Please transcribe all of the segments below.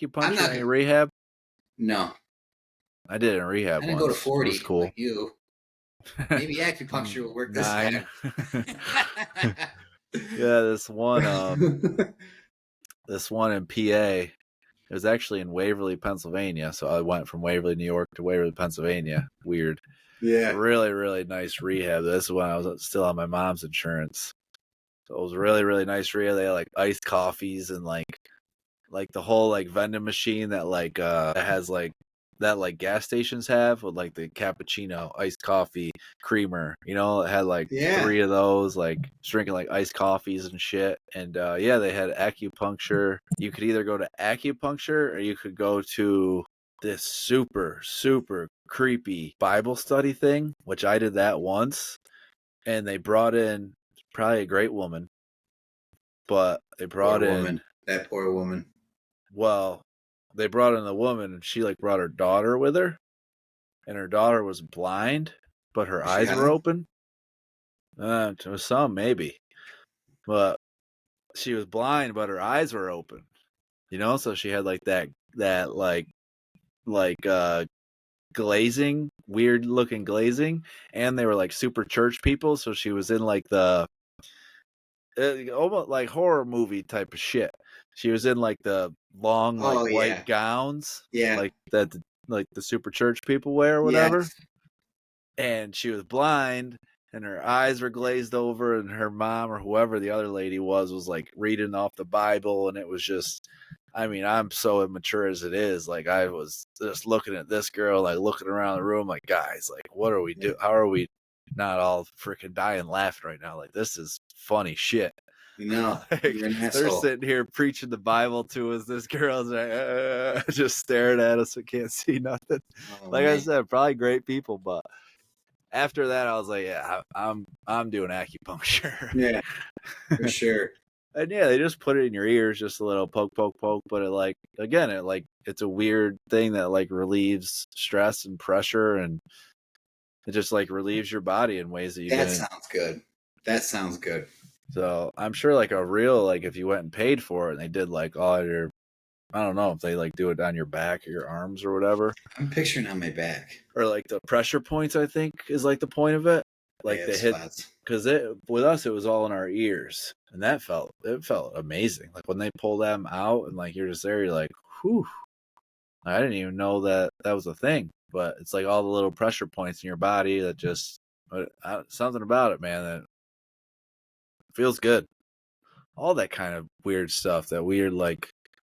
I'm acupuncture not in gonna. rehab? No, I did it in rehab I didn't go to once. It was 40 cool. like you. Maybe acupuncture will work this 9. time. Yeah, this one in PA. It was actually in Waverly, Pennsylvania. So I went from Waverly, New York to Waverly, Pennsylvania. Weird. Yeah. Really, really nice rehab. This is when I was still on my mom's insurance. So it was really, really nice rehab. They had like iced coffees and like the whole like vending machine that like has like that like gas stations have with like the cappuccino, iced coffee, creamer. You know, it had like 3 of those, like drinking like iced coffees and shit. And yeah, they had acupuncture. You could either go to acupuncture or you could go to this super, super creepy Bible study thing, which I did that once. And they brought in probably a great woman, but they brought in that poor woman. Well, they brought in the woman, and she like brought her daughter with her, and her daughter was blind, but her eyes were open. To some maybe, but she was blind, but her eyes were open. You know, so she had like that glazing, weird looking glazing, and they were like super church people. So she was in like the almost like horror movie type of shit. She was in like the long like white gowns, like that, like the super church people wear or whatever. Yes. And she was blind, and her eyes were glazed over, and her mom or whoever the other lady was like reading off the Bible, and it was just. I mean, I'm so immature as it is. Like, I was just looking at this girl, like looking around the room, like, guys, like, what are we doing? How are we not all freaking dying laughing right now? Like, this is funny shit. You know, like, you're an asshole. They're sitting here preaching the Bible to us. This girl's like, just staring at us. We can't see nothing. I said, probably great people, but after that, I was like, yeah, I'm doing acupuncture. Yeah, for sure. And yeah, they just put it in your ears, just a little poke, but it like, again, it's a weird thing that like relieves stress and pressure, and it just like relieves your body in ways that you didn't. That sounds good. So I'm sure like a real, like if you went and paid for it and they did like all your, I don't know if they like do it on your back or your arms or whatever. I'm picturing on my back. Or like the pressure points, I think is like the point of it. Like they hit, because with us it was all in our ears, and it felt amazing. Like when they pull them out and like you're just there, you're like, whew. I didn't even know that was a thing. But it's like all the little pressure points in your body that just something about it, man, that feels good. All that kind of weird stuff, that weird like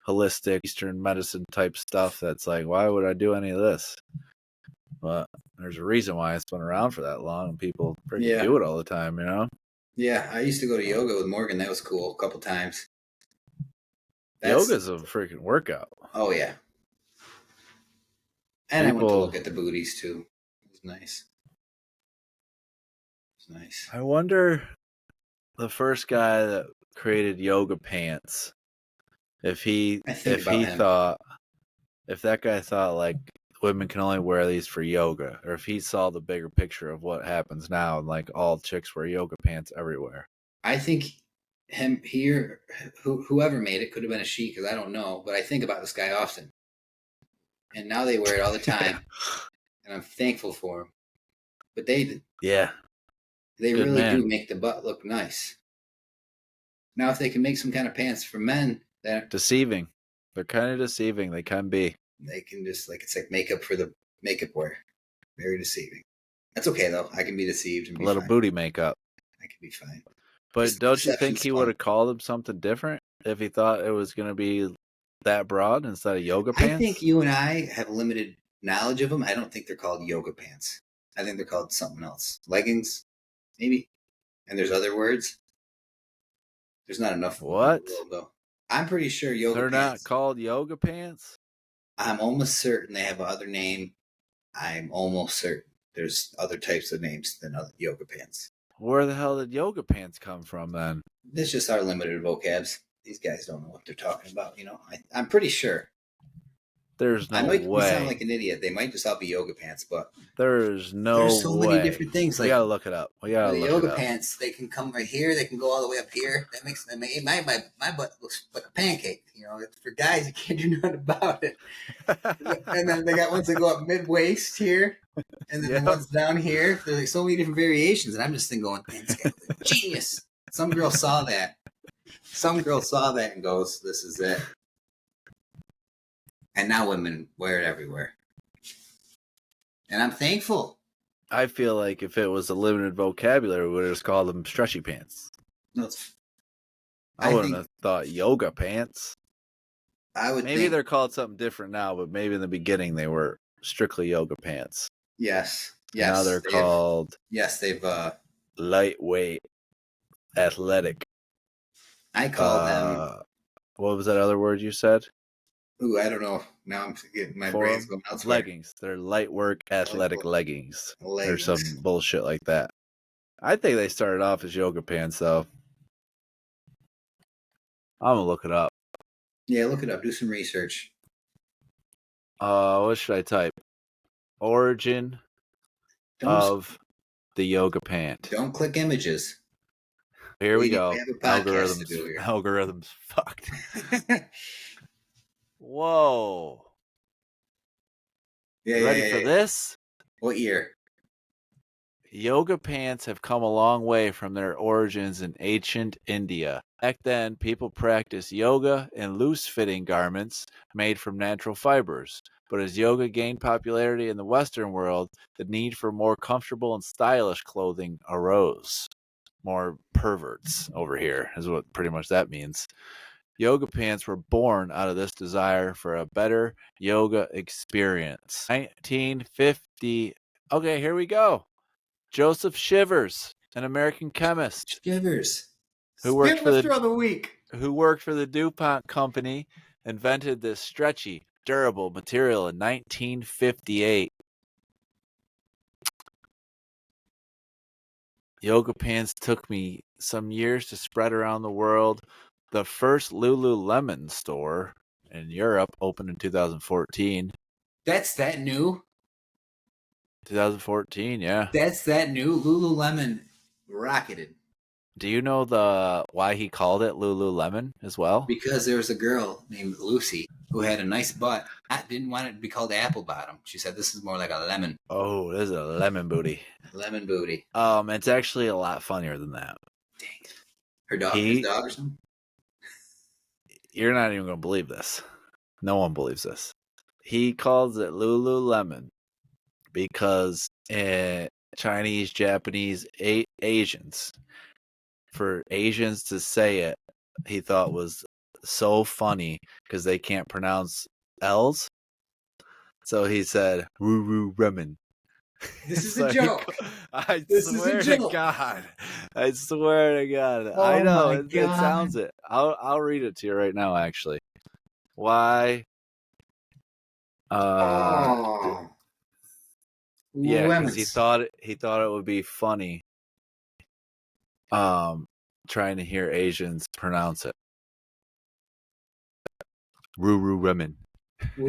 holistic Eastern medicine type stuff. That's like, why would I do any of this? But there's a reason why it's been around for that long, and people freaking do it all the time, you know? Yeah, I used to go to yoga with Morgan. That was cool a couple times. Yoga's a freaking workout. Oh, yeah. And I went to look at the booties, too. It was nice. It's nice. I wonder the first guy that created yoga pants, if that guy thought like women can only wear these for yoga, or if he saw the bigger picture of what happens now and like all chicks wear yoga pants everywhere. I think whoever made it could have been a she, because I don't know, but I think about this guy often. And now they wear it all the time, and I'm thankful for them. But they really do make the butt look nice. Now, if they can make some kind of pants for men, that deceiving. They're kind of deceiving. They can be. They can just it's like makeup for the makeup wear. Very deceiving. That's okay though. I can be deceived and be a little fine. booty makeup. I can be fine. But don't you think he would have called him something different if he thought it was going to be that broad instead of yoga pants? I think you and I have limited knowledge of them. I don't think they're called yoga pants. I think they're called something else. Leggings, maybe. And there's other words. There's not enough. What? Though. I'm pretty sure yoga They're pants. Not called yoga pants? I'm almost certain they have another name. I'm almost certain there's other types of names than other yoga pants. Where the hell did yoga pants come from then? This is just our limited vocabs. These guys don't know what they're talking about, you know. I'm pretty sure. There's no I might be sounding way. like an idiot. They might just all be yoga pants, but There's no there's so way. many different things. We gotta look it up. The yoga pants, they can come right here. They can go all the way up here. That makes my butt looks like a pancake. You know, for guys, you can't do nothing about it. And then they got ones that go up mid waist here, and then the ones down here. There's like so many different variations, and I'm just thinking, going, man, this guy's a genius. Some girl saw that. And goes, "This is it." And now women wear it everywhere, and I'm thankful. I feel like if it was a limited vocabulary, we would have just called them stretchy pants. No, I wouldn't have thought yoga pants. Maybe they're called something different now, but maybe in the beginning they were strictly yoga pants. Yes. Now they're called. They've lightweight, athletic. I call them. What was that other word you said? Ooh, I don't know. Now I'm getting my brain's going elsewhere. Leggings. They're light work athletic leggings. Or some bullshit like that. I think they started off as yoga pants, though. I'm gonna look it up. Yeah, look it up. Do some research. What should I type? Origin of the yoga pant. Don't click images. Here we go. Algorithms fucked. Whoa. Yeah, ready for this? What year? Yoga pants have come a long way from their origins in ancient India. Back then, people practiced yoga in loose-fitting garments made from natural fibers. But as yoga gained popularity in the Western world, the need for more comfortable and stylish clothing arose. More perverts over here is what pretty much that means. Yoga pants were born out of this desire for a better yoga experience. 1950. Okay, here we go. Joseph Shivers, an American chemist. Shivers. Who worked for the DuPont company, invented this stretchy, durable material in 1958. Yoga pants took me some years to spread around the world. The first Lululemon store in Europe opened in 2014. That's that new? 2014, yeah. That's that new? Lululemon rocketed. Do you know why he called it Lululemon as well? Because there was a girl named Lucy who had a nice butt. I didn't want it to be called apple bottom. She said this is more like a lemon. Oh, this is a lemon booty. Lemon booty. It's actually a lot funnier than that. Dang it. Her dog, his dog or something? You're not even going to believe this. No one believes this. He calls it Lululemon because Chinese, Japanese, Asians, for Asians to say it, he thought was so funny because they can't pronounce L's. So he said, Lululemon. This is a joke. I swear to God. I know. It sounds it. I'll read it to you right now, actually. Why? Yeah, because he thought it would be funny. Trying to hear Asians pronounce it. Lululemon. I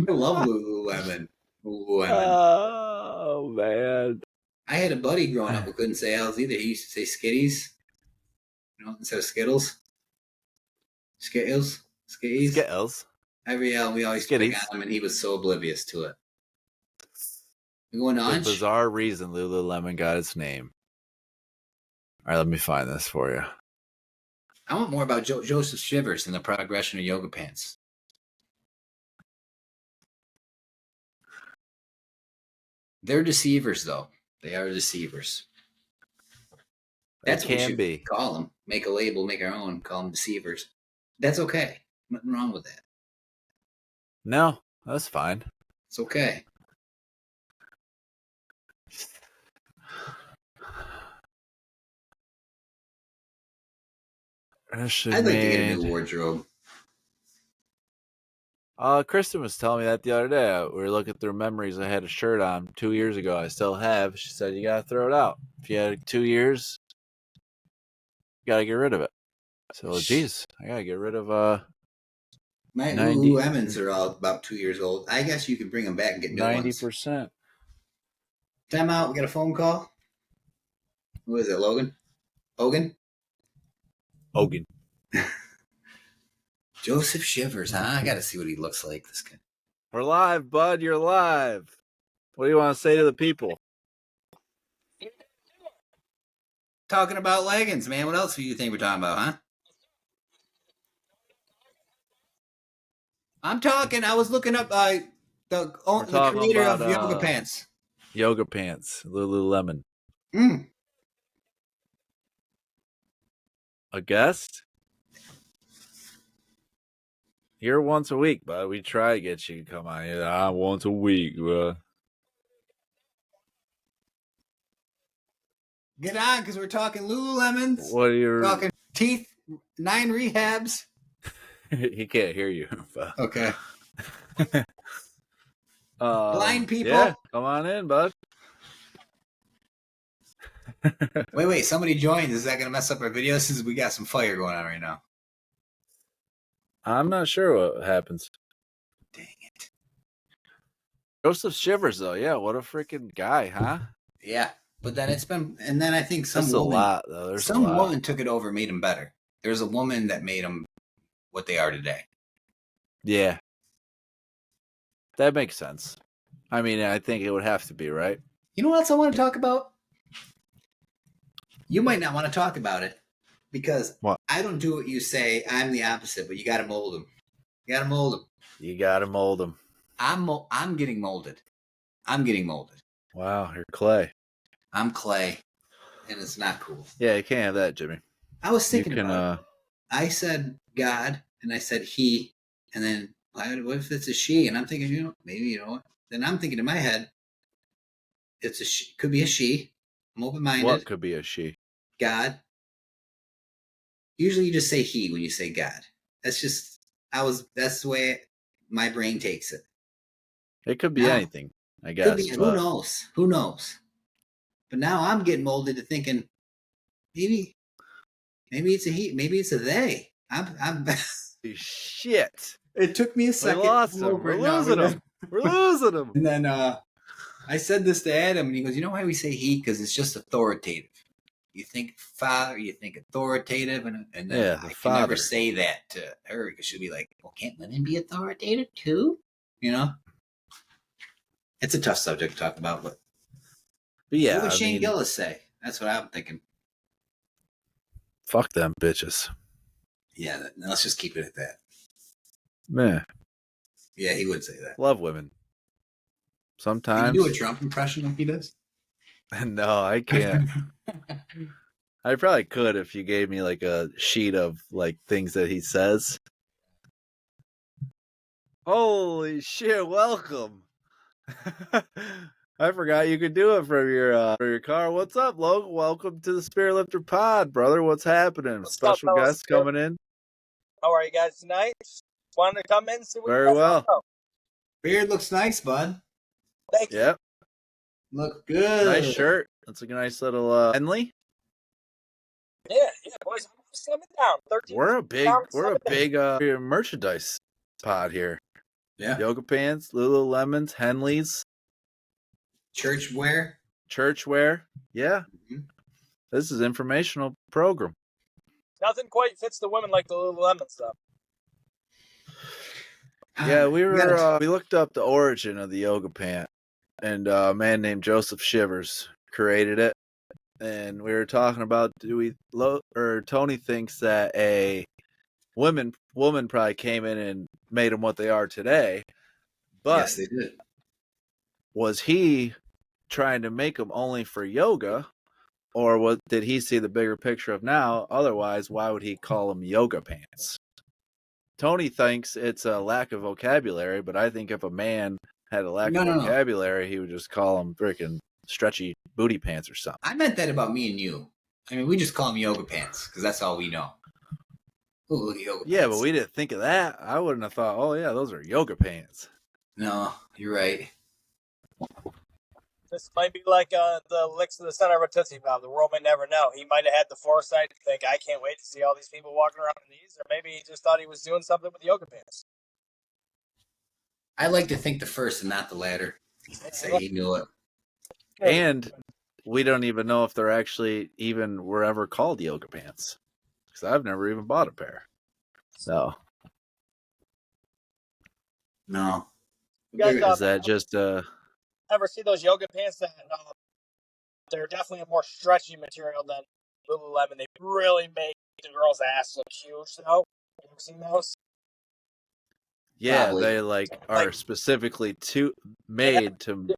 love Lululemon. Oh, man. I had a buddy growing up who couldn't say L's either. He used to say Skitties, instead of Skittles. Skittles. Every L, we always pick on him, and he was so oblivious to it. You going on? For a bizarre reason, Lululemon got its name. All right, let me find this for you. I want more about Joseph Shivers and the progression of yoga pants. They're deceivers, though. They are deceivers. That's what we should call them. Make a label, make our own, call them deceivers. That's okay. Nothing wrong with that. No, that's fine. It's okay. I'd like to get a new wardrobe. Kristen was telling me that the other day. We were looking through memories. I had a shirt on 2 years ago. I still have. She said, you got to throw it out. If you had 2 years, you got to get rid of it. So, geez, I got to get rid of My Lululemons are all about 2 years old. I guess you could bring them back and get new 90%. Time out. We got a phone call. Who is it, Logan? Hogan? Joseph Shivers, huh? I got to see what he looks like. This guy. We're live, bud. You're live. What do you want to say to the people? Talking about leggings, man. What else do you think we're talking about, huh? I'm talking. I was looking up the creator of yoga pants. Yoga pants, Lululemon. A guest? Here once a week, bud. We try to get you to come on. Yeah, once a week, bro. Get on, because we're talking Lululemons. What are you talking? Teeth, 9 rehabs. He can't hear you. Okay. Blind people. Yeah, come on in, bud. Wait. Somebody joined. Is that going to mess up our video? Since we got some fire going on right now. I'm not sure what happens. Dang it. Joseph Shivers, though. Yeah, what a freaking guy, huh? Yeah. But then it's been, and then I think some woman took it over, made him better. There's a woman that made them what they are today. Yeah. That makes sense. I mean, I think it would have to be, right? You know what else I want to talk about? You might not want to talk about it because I don't do what you say. I'm the opposite, but you got to mold them. You got to mold them. I'm getting molded. Wow, you're clay. I'm clay, and it's not cool. Yeah, you can't have that, Jimmy. I was thinking about it. I said God, and I said he, and then what if it's a she? And I'm thinking, maybe, then I'm thinking in my head, it's a she. Could be a she. I'm open-minded. What could be a she? God. Usually you just say he when you say God. That's the way my brain takes it. It could be anything, I guess. Who knows? But now I'm getting molded to thinking maybe it's a he, maybe it's a they. I'm shit. It took me a second. We lost him. We're losing him. We're losing him. And then I said this to Adam, and he goes, "You know why we say he? Because it's just authoritative. You think father, you think authoritative, and then I can never say that to her because she'll be like, well, can't women be authoritative too? It's a tough subject to talk about, but yeah. What would Shane Gillis say? That's what I'm thinking. Fuck them bitches. Yeah, let's just keep it at that. Man. Yeah, he would say that. Love women. Sometimes. Can you do a Trump impression like he does? No, I can't. I probably could if you gave me like a sheet of like things that he says. Holy shit, welcome. I forgot you could do it from your car. What's up, Logan? Welcome to the Spirit Lifter Pod, brother. What's happening? Special guests coming in. How are you guys tonight? Wanted to come in. See what very well. Beard looks nice, bud. Thank you. Yep. Look good. Nice shirt. That's a nice little Henley. Yeah, boys. I'm slimming down. We're a big merchandise pod here. Yeah. Yoga pants, Lululemons, Henleys. Churchwear. Yeah. Mm-hmm. This is informational program. Nothing quite fits the women like the Lululemon stuff. Yeah, we looked up the origin of the yoga pant, and a man named Joseph Shivers created it. And we were talking about Tony thinks that a woman probably came in and made them what they are today. But yes, they did. Was he trying to make them only for yoga, or did he see the bigger picture of now? Otherwise, why would he call them yoga pants? Tony thinks it's a lack of vocabulary, but I think if a man had a lack of vocabulary, he would just call them freaking stretchy booty pants or something. I meant that about me and you. I mean, we just call them yoga pants because that's all we know. Ooh, look at yoga pants. Yeah, but we didn't think of that. I wouldn't have thought, oh yeah, those are yoga pants. No, you're right. This might be like the licks of the center of a Tootsie Pop. The world may never know. He might have had the foresight to think, I can't wait to see all these people walking around in these. Or maybe he just thought he was doing something with yoga pants. I like to think the first and not the latter. Say he knew it. And we don't even know if they're actually were ever called yoga pants. Because I've never even bought a pair. So. No. You guys, is that just ever see those yoga pants that they're definitely a more stretchy material than Lululemon? They really make the girl's ass look huge, though. Have you seen those? Yeah, Probably. they are specifically made to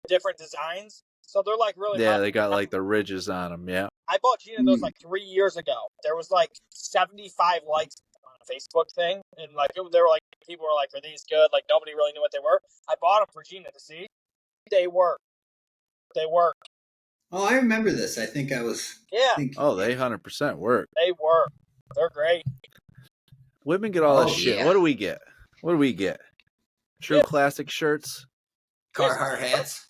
different designs. So they're like really. Yeah, they got like the ridges on them. Yeah. I bought Gina those like 3 years ago. There was like 75 likes on a Facebook thing, and like they were like people were like, "Are these good?" Like nobody really knew what they were. I bought them for Gina to see. They work. They work. Oh, I remember this. I think I was. Yeah. They 100% work. They work. They're great. Women get all that shit. What do we get? True classic shirts. Carhartt hats.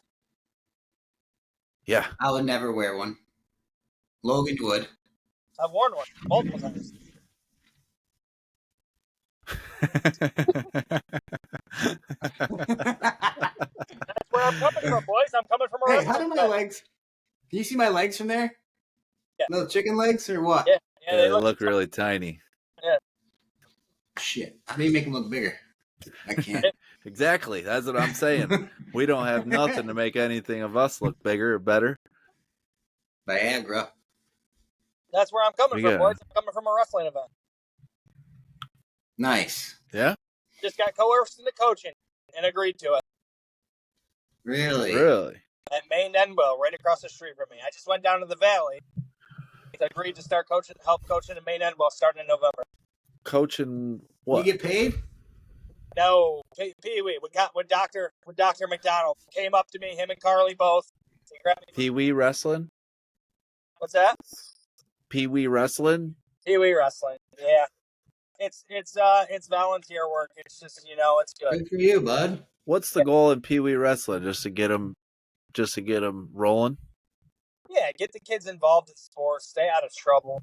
Yeah. I would never wear one. Logan would. I've worn one multiple times. That's where I'm coming from, boys. I'm coming from Hey, how do my legs? Can you see my legs from there? Yeah. Little chicken legs or what? Yeah, they look really tiny. Yeah. Shit. How do you make them look bigger? I can't. Exactly. That's what I'm saying. We don't have nothing to make anything of us look bigger or better. Viagra. That's where I'm coming from, boys. I'm coming from a wrestling event. Nice. Yeah? Just got coerced into coaching and agreed to it. Really? At Maine Enwell, right across the street from me. I just went down to the Valley. Agreed to start help coaching at Maine Enwell starting in November. Coaching what? You get paid? No, Pee-wee. We got with Dr. McDonald. Came up to me, him and Carly both. Pee-wee wrestling? What's that? Pee-wee wrestling? Pee-wee wrestling. Yeah. It's volunteer work. It's just, it's good. Good for you, bud. What's the goal in Pee-wee wrestling? Just to get them rolling? Yeah, get the kids involved in sports, stay out of trouble.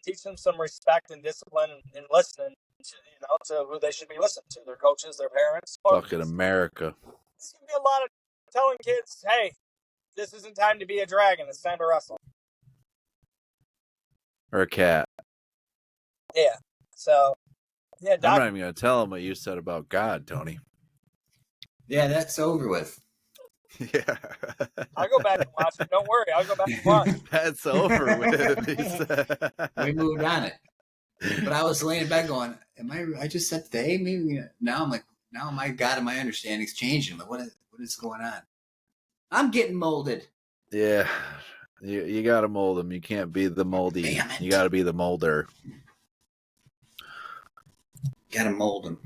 Teach them some respect and discipline and listening. To who they should be listening to, their coaches, their parents. Fucking America. It's going to be a lot of telling kids, hey, this isn't time to be a dragon. It's time to wrestle. Or a cat. Yeah. So, yeah. I'm not even going to tell them what you said about God, Tony. Yeah, that's over with. Yeah. I'll go back and watch it. Don't worry. I'll go back and watch it. That's over with. We moved on it. But I was laying in bed going, I just said today? Maybe now I'm like, now my God and my understanding's changing. Like, what is going on? I'm getting molded. Yeah. You got to mold them. You can't be the moldy. Damn it. You got to be the molder. Got to mold them.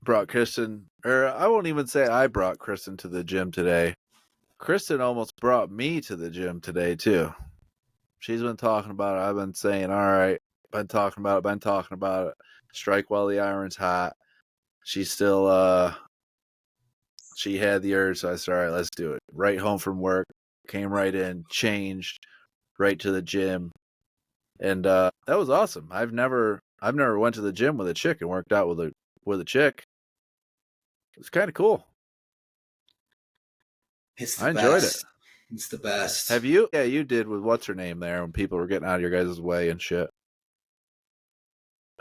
Brought Kristen, or I won't even say I brought Kristen to the gym today. Kristen almost brought me to the gym today, too. She's been talking about it. I've been saying, all right. Been talking about it. Strike while the iron's hot. She's still, she had the urge, so I said, all right, let's do it. Right home from work, came right in, changed, right to the gym. And that was awesome. I've never went to the gym with a chick and worked out with a chick. It's kind of cool. I enjoyed it. It's the best. Have you? Yeah, you did with what's her name there when people were getting out of your guys' way and shit.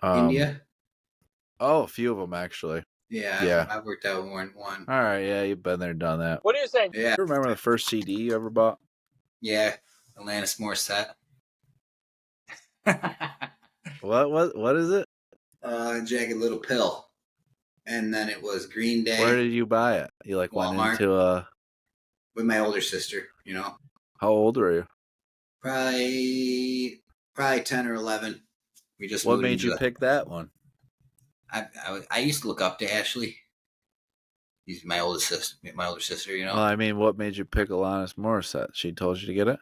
India? Oh, a few of them actually. Yeah. I've worked out one. All right, yeah, you've been there, done that. What are you saying? Yeah. You remember the first CD you ever bought? Yeah, Alanis Morissette. What is it? Jagged Little Pill. And then it was Green Day. Where did you buy it? You like Walmart. went into with my older sister, How old are you? Probably 10 or 11. We just What made you pick that one? I used to look up to Ashley. She's my older sister, Well, I mean, what made you pick Alanis Morissette? She told you to get it?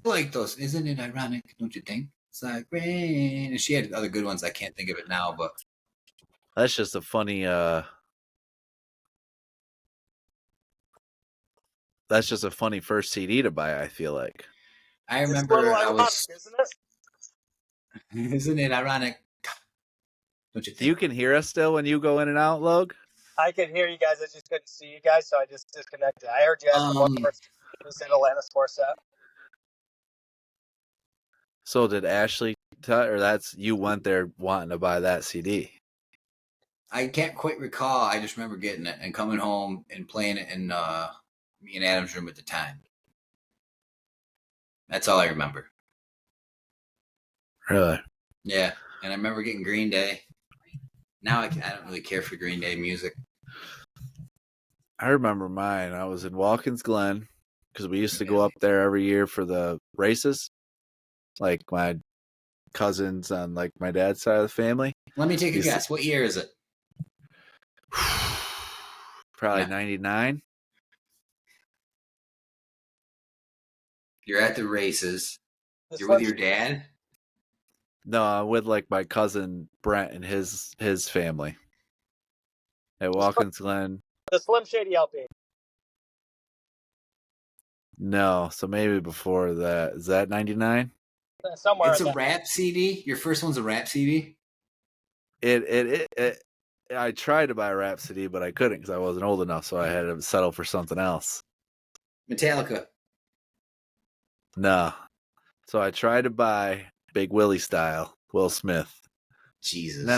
Like those. Isn't it ironic, don't you think? It's like rain. And she had other good ones. I can't think of it now, but that's just a funny first CD to buy, I feel like. I remember I was. Isn't it ironic? Don't you think? You can hear us still when you go in and out, Log? I could hear you guys. I just couldn't see you guys, so I just disconnected. I heard you ask what first you said Alanis Morissette. So did Ashley or that's you went there wanting to buy that CD? I can't quite recall. I just remember getting it and coming home and playing it in me and Adam's room at the time. That's all I remember. Really? Yeah, and I remember getting Green Day. Now I don't really care for Green Day music. I remember mine. I was in Watkins Glen because we used to go up there every year for the races. Like my cousins on like my dad's side of the family. Let me take a guess. What year is it? Probably 99. You're at the races. You're with your dad? No, I'm with like my cousin Brent and his family at Watkins Glen. The Slim Shady LP. No, so maybe before that. Is that 99? Somewhere. It's a rap CD. Your first one's a rap CD. I tried to buy a rap CD, but I couldn't because I wasn't old enough, so I had to settle for something else. Metallica. No. So I tried to buy Big Willie style, Will Smith. Jesus. Nah.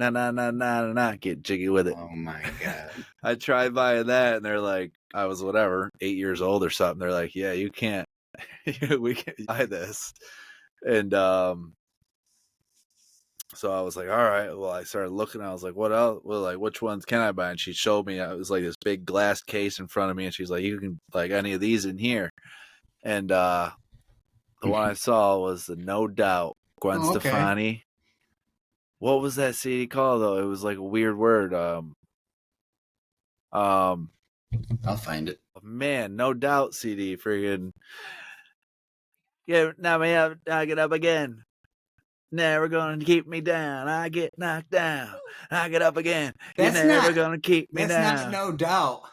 Nah. Get jiggy with it. Oh my God. I tried buying that, and they're like, I was 8 years old or something. They're like, yeah, you can't, we can't buy this. And so I was like, all right. Well, I started looking. I was like, what else? Well, like, which ones can I buy? And she showed me. It was like this big glass case in front of me, and she's like, you can like any of these in here. And the one I saw was the No Doubt Gwen Stefani. What was that CD called though? It was like a weird word. I'll find it. Man, No Doubt CD. Friggin' yeah. Now me up, I get up again. Never gonna keep me down. I get knocked down. I get up again. You're never gonna keep me down. That's not No Doubt.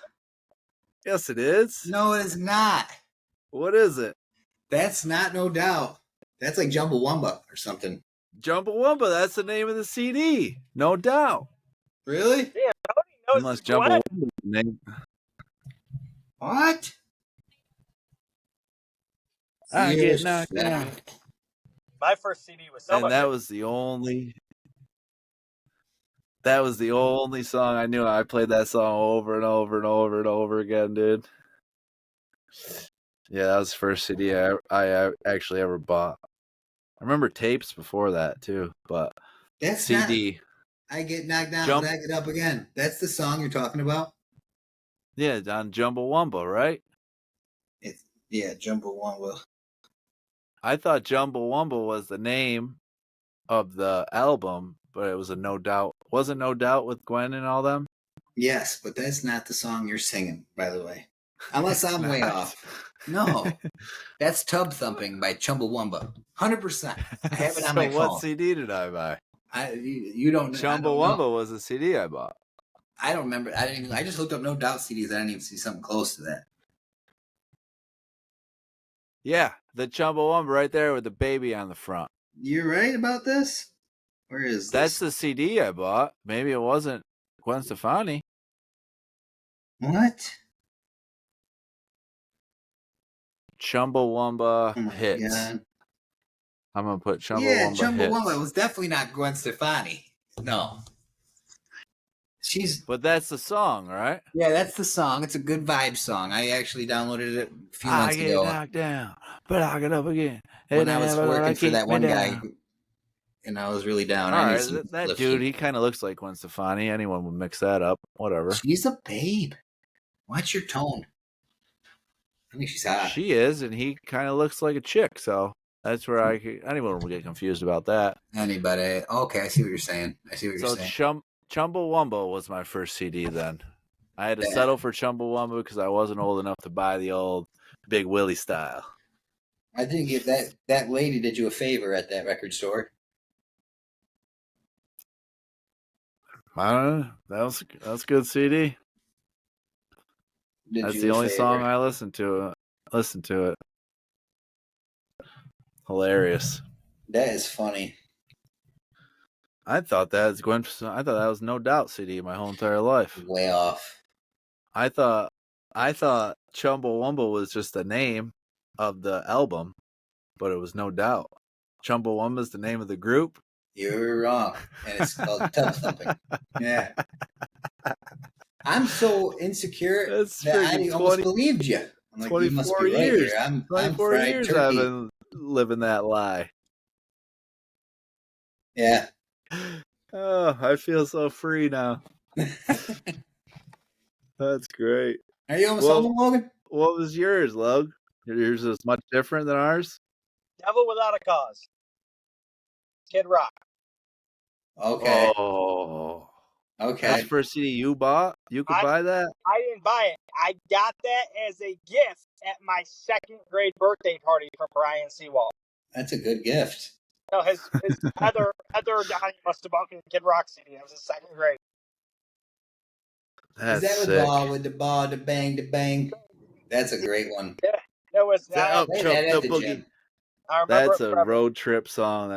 Yes, it is. No, it is not. What is it? That's not No Doubt. That's like Chumbawamba or something. Chumbawamba, that's the name of the CD. No Doubt. Really? Yeah, nobody knows. Unless Chumbawamba's name. What? I get knocked down. My first CD was so and that was the only song I knew. I played that song over and over and over and over again, dude. Yeah, that was the first CD I actually ever bought. I remember tapes before that too, but that's CD. I get knocked down, but I get up again. That's the song you're talking about? Yeah, on Chumbawamba, right? Yeah, Chumbawamba. I thought Chumbawamba was the name of the album, but it was a No Doubt. Wasn't No Doubt with Gwen and all them? Yes, but that's not the song you're singing, by the way. Unless I'm way off. No. That's Tub Thumping by Chumbawamba. 100%. I have it on my phone. What CD did I buy? You don't know. Chumbawamba was a CD I bought. I don't remember. I just looked up No Doubt CDs. I didn't even see something close to that. Yeah, the Chumbawamba right there with the baby on the front. You're right about this? Where is this? That's the CD I bought. Maybe it wasn't Gwen Stefani. What? Chumbawamba hits. God. I'm going to put Chumbawamba hits. Yeah, Chumbawamba was definitely not Gwen Stefani. No. But that's the song, right? Yeah, that's the song. It's a good vibe song. I actually downloaded it a few months ago. I get knocked down, but I get up again. When I was working for that one guy, and I was really down. All right, that dude, he kind of looks like Gwen Stefani. Anyone would mix that up. Whatever. She's a babe. Watch your tone. I think she's hot. She is, and he kind of looks like a chick. So that's where anyone will get confused about that. Anybody? Okay, I see what you're saying. So Chumbawamba was my first CD then. I had to settle for Chumbawamba because I wasn't old enough to buy the old Big Willie style. I think if that lady did you a favor at that record store. I don't know. That's a good CD. That's the only song I listened to. Listen to it. Hilarious. That is funny. I thought that was No Doubt CD my whole entire life. Way off. I thought Chumbawamba was just the name of the album, but it was No Doubt. Chumbawamba is the name of the group. You're wrong, and it's called Tub Thumping. Yeah. I'm so insecure that I almost believed you. I'm like, you must be right here. I'm 24 fried years turkey. I've been living that lie. Yeah. Oh, I feel so free now. That's great. Are you almost home, Logan? What was yours, Lug? Yours is much different than ours? Devil Without a Cause. Kid Rock. Okay. Oh. Okay. That's the first CD you bought? You could buy that? I didn't buy it. I got that as a gift at my 2nd grade birthday party from Brian Seawald. That's a good gift. No, his Heather Donnie must have bought me the Kid Rock CD. I was in 2nd grade. That's Is that sick. the ball with the ball, the bang? That's a great one. Yeah, it was. Up, Play jump that at the the boogie. gym. I remember That's a road trip song.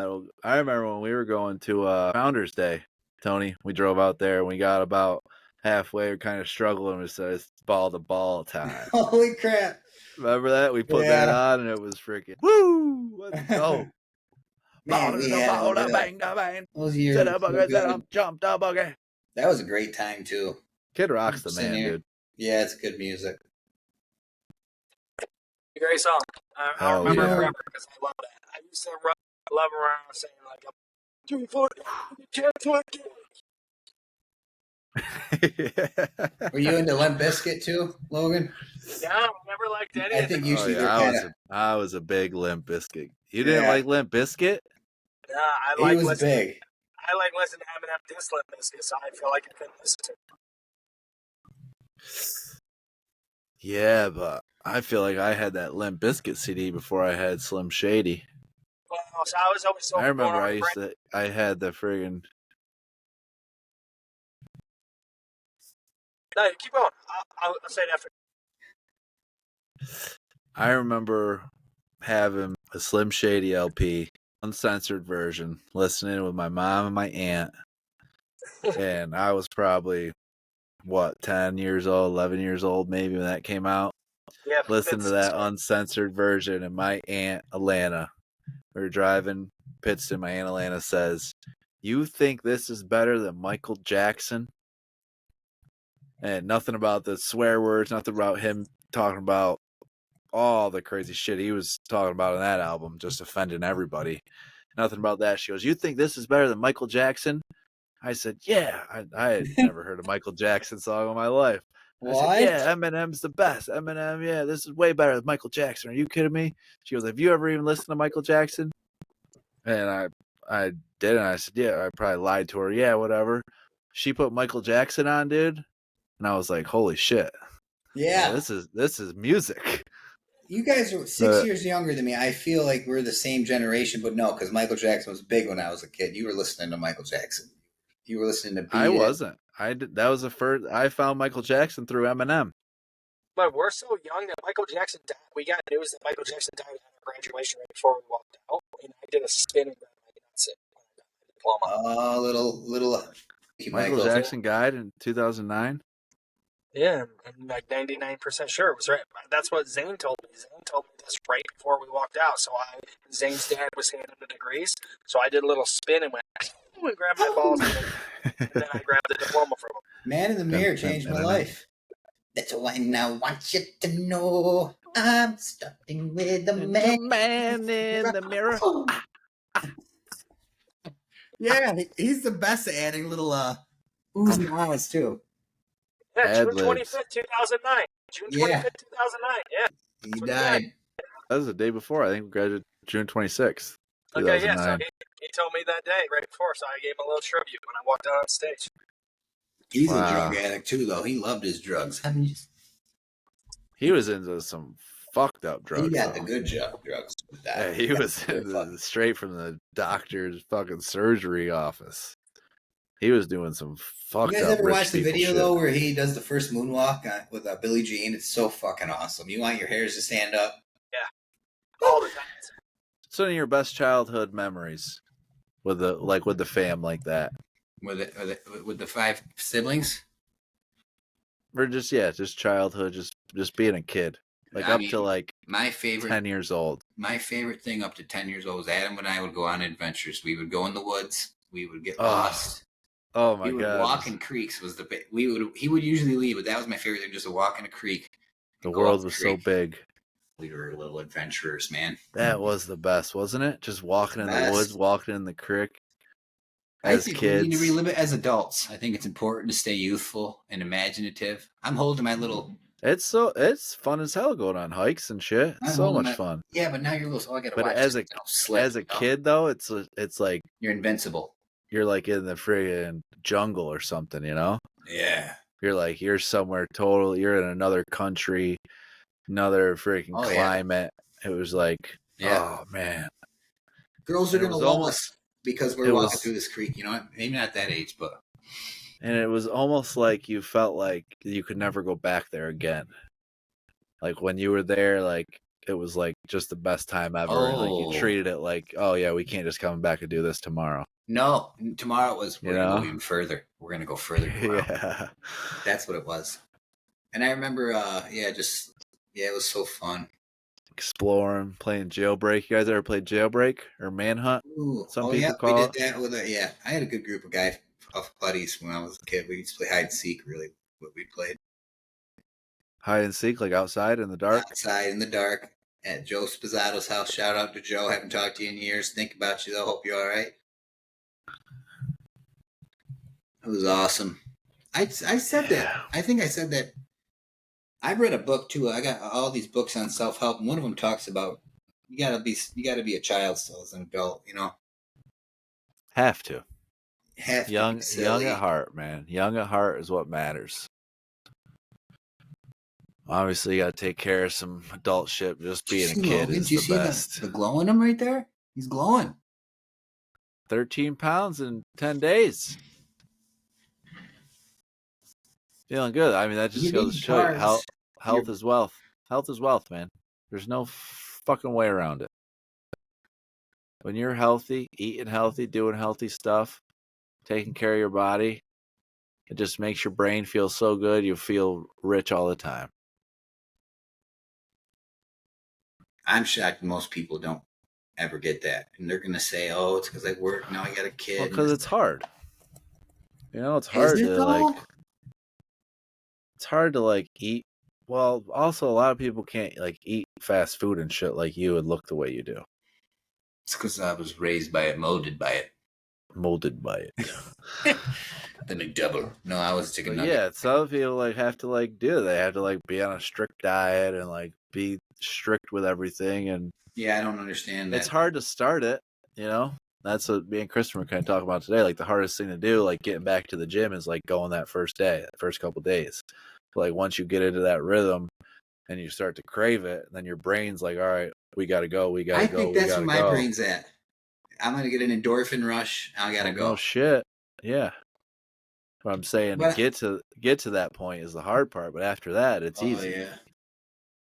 I remember when we were going to Founders Day, Tony. We drove out there and we got about halfway. We were kind of struggling. We said, it's ball to ball time. Holy crap. Remember that? We put that on and it was freaking, woo! Let's go. Man, we had those years. Jump the boogie. That was a great time, too. Kid Rock's the man, dude. Yeah, it's good music. Great song. I remember forever because I love that. I used to love around saying like, 3 foot, Were you into Limp Bizkit too, Logan? Yeah, I never liked any of it. I think usually I was a big Limp Bizkit. You didn't like Limp Bizkit? Yeah, I like listening. Big. I like listening to Eminem diss Limp Bizkit, so I feel like I couldn't listen to it. Yeah, but I feel like I had that Limp Bizkit CD before I had Slim Shady. Well, so I was always so I remember I had the friggin'. No, keep going. I'll say it after. I remember having a Slim Shady LP, uncensored version, listening with my mom and my aunt. And I was probably, 10 years old, 11 years old maybe when that came out. Yeah, listen to that uncensored version, and my aunt Alana, we were driving Pittston, my aunt Alana says, "You think this is better than Michael Jackson?" And nothing about the swear words, nothing about him talking about all the crazy shit he was talking about in that album, just offending everybody. Nothing about that. She goes, "You think this is better than Michael Jackson?" I said, "Yeah." I had never heard a Michael Jackson song in my life. I said, "Yeah, Eminem's the best. Eminem, yeah, this is way better than Michael Jackson. Are you kidding me?" She goes, "Have you ever even listened to Michael Jackson?" And I did, and I said, "Yeah." I probably lied to her. Yeah, whatever. She put Michael Jackson on, dude, and I was like, "Holy shit!" Yeah, this is music. You guys are 6 years younger than me. I feel like we're the same generation, but no, because Michael Jackson was big when I was a kid. You were listening to Michael Jackson. You were listening to Beat I wasn't. That was the first. I found Michael Jackson through Eminem. But we're so young that Michael Jackson died. We got news that Michael Jackson died at our graduation right before we walked out, and I did a spin and grabbed my nuts when I got my diploma. Little. Michael Jackson died in 2009. Yeah, I'm like 99% sure it was right. That's what Zane told me. Zane told me this right before we walked out. So Zane's dad was handing the degrees, so I did a little spin and went and grabbed my balls, and then I grabbed the diploma from him. Man in the Mirror changed my life. That's why I want you to know I'm starting with the man in the mirror. Yeah, he's the best at adding little oohs and ahs too. Yeah, June 25th, 2009. June 25th, 2009. Yeah. He died. That was the day before. I think we graduated June 26th. Okay, yeah. So he told me that day right before, so I gave him a little tribute when I walked out on stage. He's a drug addict too, though. He loved his drugs. He was into some fucked up drugs. He got the good drugs. Yeah, he was straight from the doctor's fucking surgery office. He was doing some fucked up. You guys ever watch the video shit. though where he does the first moonwalk with Billie Jean? It's so fucking awesome. You want your hairs to stand up? Yeah, all the time. What's one of your best childhood memories with the fam like that. With the 5 siblings? Or just childhood, just being a kid. To like my favorite 10 years old. My favorite thing up to 10 years old was Adam and I would go on adventures. We would go in the woods. We would get lost. Oh my god! We would walk in creeks. He would usually leave, but that was my favorite thing, just to walk in a creek. The world was so big. We were little adventurers, man. That was the best, wasn't it? Just walking in the woods, walking in the creek. I think kids. We need to relive it as adults. I think it's important to stay youthful and imaginative. I'm holding my little. It's fun as hell going on hikes and shit. It's so much fun. Yeah, but now you're little. So I gotta watch. But as a kid though, it's like you're invincible. You're like in the friggin' jungle or something, you know? Yeah. You're somewhere totally. You're in another country, another freaking climate. Yeah. It was like, oh man. Girls are gonna love us because we're walking through this creek. You know, maybe not that age, but. And it was almost like you felt like you could never go back there again. Like when you were there, like it was like just the best time ever. And like you treated it like, oh yeah, we can't just come back and do this tomorrow. No, tomorrow we're gonna go even further. We're gonna go further tomorrow. Yeah. That's what it was. And I remember it was so fun. Exploring, playing Jailbreak. You guys ever played Jailbreak or Manhunt? Ooh. Some people call it. We did that with I had a good group of buddies when I was a kid. We used to play hide and seek, really, what we played. Hide and seek, like outside in the dark? Outside in the dark at Joe Sposado's house. Shout out to Joe. Haven't talked to you in years. Think about you, though. Hope you're all right. It was awesome. I said that. I think I said that. I've read a book, too. I got all these books on self-help, and one of them talks about you gotta be a child still as an adult, you know? Have to. Young at heart, man. Young at heart is what matters. Obviously, you got to take care of some adult shit. Just being a kid is the best. Did you see the glow in him right there? He's glowing. 13 pounds in 10 days. Feeling good. I mean, that just goes to show you health is wealth. Health is wealth, man. There's no fucking way around it. When you're healthy, eating healthy, doing healthy stuff, taking care of your body, it just makes your brain feel so good. You feel rich all the time. I'm shocked most people don't ever get that. And they're going to say, oh, it's because I work. Now I got a kid. Well, because it's hard. You know, it's hard it's hard to eat. Well, also a lot of people can't eat fast food and shit like you and look the way you do. It's because I was raised by it, molded by it. Molded by it. The McDouble. No, I was chicken nugget. Yeah, some people have to do. They have to be on a strict diet and be strict with everything. And yeah, I don't understand that. It's hard to start it. You know, that's what me and Christopher kind of talk about today. The hardest thing to do, getting back to the gym, is going that first couple days. Once you get into that rhythm and you start to crave it, then your brain's all right, we got to go. I think that's where my brain's at. I'm going to get an endorphin rush. I got to go. Oh, shit. Yeah. What I'm saying, to get to that point is the hard part, but after that, it's easy. Yeah.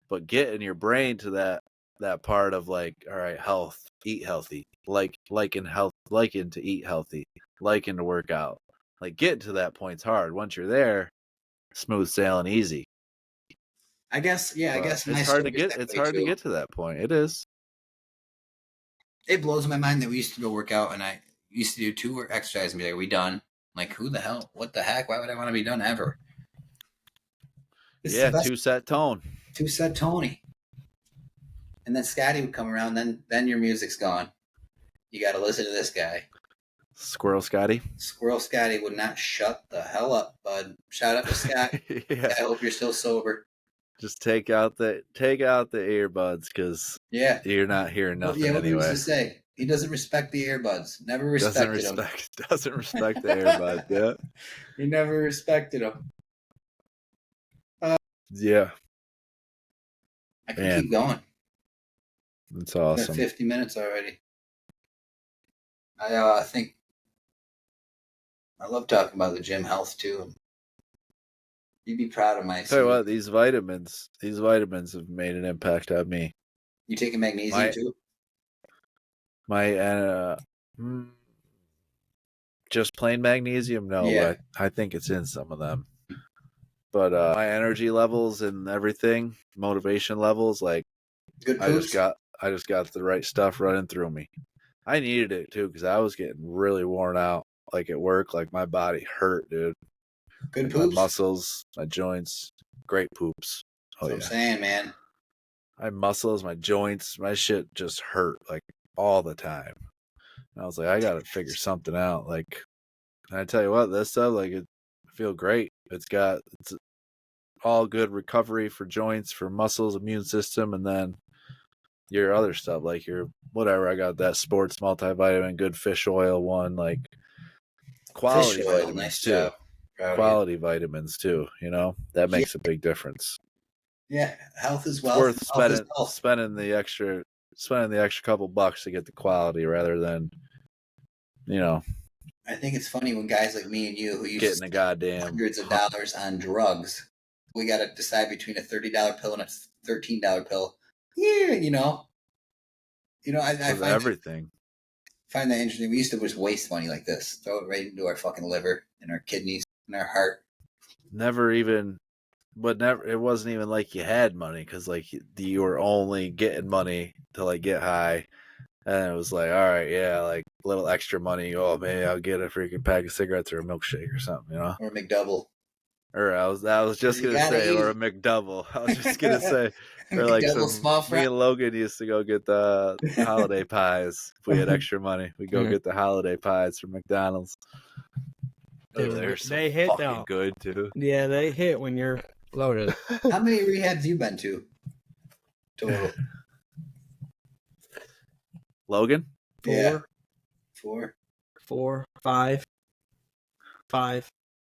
But getting your brain to that part of all right, health, eat healthy, liking to eat healthy, liking to work out. Getting to that point's hard. Once you're there, smooth sailing, easy. I guess, yeah. I guess it's hard to get. It's hard to get to that point. It is. It blows my mind that we used to go work out, and I used to do 2 exercises and be like, "Are we done?" Who the hell? What the heck? Why would I want to be done ever? 2-set tone. 2-set Tony. And then Scotty would come around. Then your music's gone. You got to listen to this guy. Squirrel Scotty. Squirrel Scotty would not shut the hell up, bud. Shout out to Scott. Yeah. I hope you're still sober. Just take out the earbuds because you're not hearing nothing anyway. What he used to say. He doesn't respect the earbuds. Never respected them. Doesn't respect the earbuds. Yeah. He never respected them. Yeah. I can keep going. That's awesome. 50 minutes already. I think I love talking about the gym health too. You'd be proud of my. Tell you what, these vitamins have made an impact on me. You taking magnesium too? just plain magnesium? No, Yeah. but I think it's in some of them. But my energy levels and everything, motivation levels, like Good I poops? just got the right stuff running through me. I needed it too because I was getting really worn out. Like at work, like my body hurt, dude. Good Like poops? my muscles, my joints, great poops. That's what I'm saying, man. My muscles, my joints, my shit just hurt like all the time. And I was like, I gotta figure something out. Like, and I tell you what, this stuff, like, I feel great. It's all good recovery for joints, for muscles, immune system, and then your other stuff, like your whatever. I got that sports multivitamin, good fish oil one, like quality Fish oil, vitamins nice too. job. Proud Quality vitamins too. That Yeah. makes a big difference. Yeah, health is It's wealth. worth Health is health. spending the extra couple bucks to get the quality rather than I think it's funny when guys like me and you who used getting to a spend goddamn hundreds of dollars on drugs, we got to decide between a $30 pill and a $13 pill. Yeah, I with everything. find that interesting. We used to just waste money like this, throw it right into our fucking liver and our kidneys and our heart. It wasn't even like you had money because like you were only getting money to like get high, and it was like, all right, yeah, like a little extra money. Oh, maybe I'll get a freaking pack of cigarettes or a milkshake or something, Or a McDouble. Or I was just gonna say, or a McDouble. I was just gonna say, or like McDouble small fry. Me and Logan used to go get the holiday pies if we had extra money. We go get the holiday pies from McDonald's. They're so they hit fucking though. good too. Yeah, they hit when you're loaded. How many rehabs you been to total? Logan? Four, five.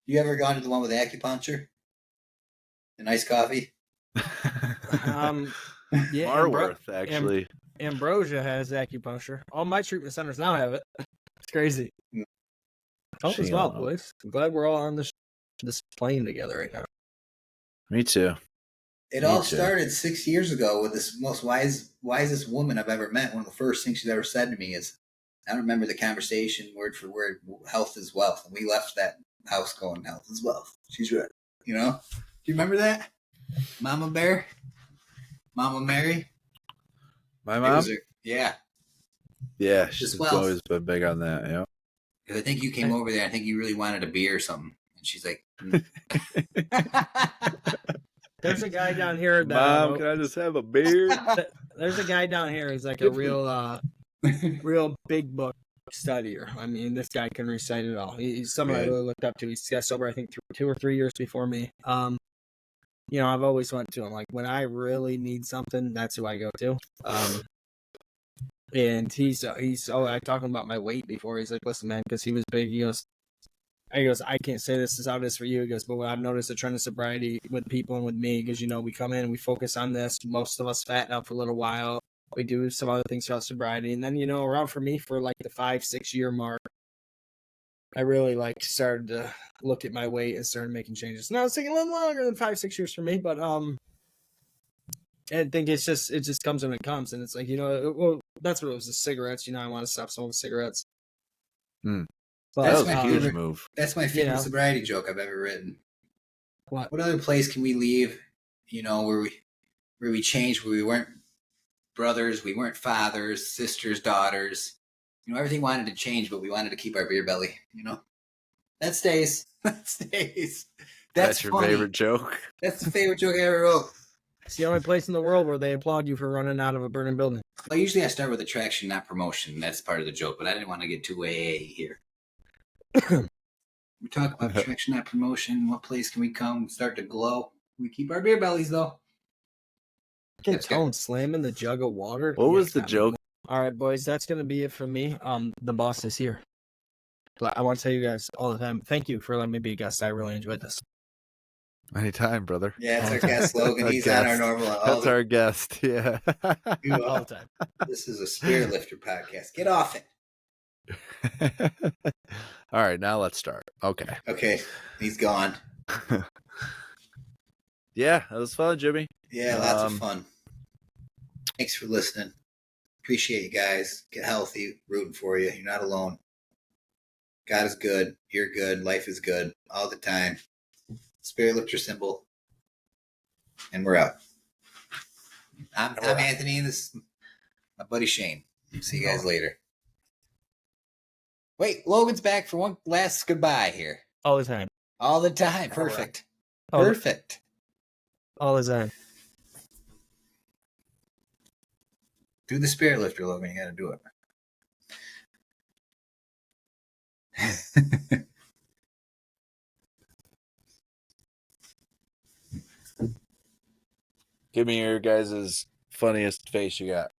You ever gone to the one with acupuncture and iced coffee? Yeah, Marworth, actually. Ambrosia has acupuncture. All my treatment centers now have it. It's crazy. Health is well, boys. I'm glad we're all on this plane together right now. Me too. It all started 6 years ago with this most wisest woman I've ever met. One of the first things she's ever said to me is, I don't remember the conversation word for word, health is wealth. And we left that house going, health is wealth. She's right. Do you remember that? Mama Bear? Mama Mary? My mom? Yeah. Yeah, she's always been big on that, yeah. Because I think you came over there, I think you really wanted a beer or something. And she's like, There's a guy down here that Mom, can I just have a beer? There's a guy down here who's like a real big book studier. I mean, this guy can recite it all. He's someone I really looked up to. He's got sober, I think, 2 or 3 years before me. I've always went to him. Like, when I really need something, that's who I go to. And he's talking about my weight before. He's like, listen, man, because he was big. He goes, I can't say this is how it is for you. He goes, but what I've noticed a trend of sobriety with people and with me, because, we come in and we focus on this. Most of us fatten up for a little while. We do some other things throughout sobriety. And then, around for me for like the 5-6 year mark, I really started to look at my weight and started making changes. Now it's taking a little longer than 5-6 years for me, but I think it just comes when it comes. And it's like, well, that's what it was, the cigarettes. I want to stop smoking cigarettes. But that was a huge move. That's my favorite sobriety joke I've ever written. What other place can we leave, where we changed, where we weren't brothers, we weren't fathers, sisters, daughters. Everything wanted to change, but we wanted to keep our beer belly, That stays. That stays. That's your favorite joke? That's the favorite joke I ever wrote. It's the only place in the world where they applaud you for running out of a burning building. Well, usually I start with attraction, not promotion. That's part of the joke, but I didn't want to get too AA here. We talk about attraction, not promotion. What place can we come? Start to glow. We keep our beer bellies, though. Tone slamming the jug of water. What was the joke? All right, boys, that's going to be it for me. The boss is here. I want to tell you guys all the time, thank you for letting me be a guest. I really enjoyed this. Anytime, brother. Yeah, it's our guest, Logan. He's on our normal. That's our guest, yeah. All the time. This is a Spirit Lifter podcast. Get off it. All right, now let's start. Okay, he's gone. Yeah, that was fun, Jimmy. Yeah, lots of fun. Thanks for listening. Appreciate you guys. Get healthy. Rooting for you. You're not alone. God is good. You're good. Life is good all the time. Spirit lifter symbol. And we're out. I'm Anthony. This is my buddy Shane. See you guys later. Wait, Logan's back for one last goodbye here. All the time. All the time. Perfect. Perfect. All the time. Do the spirit lifter, Logan. You got to do it. Give me your guys' funniest face you got.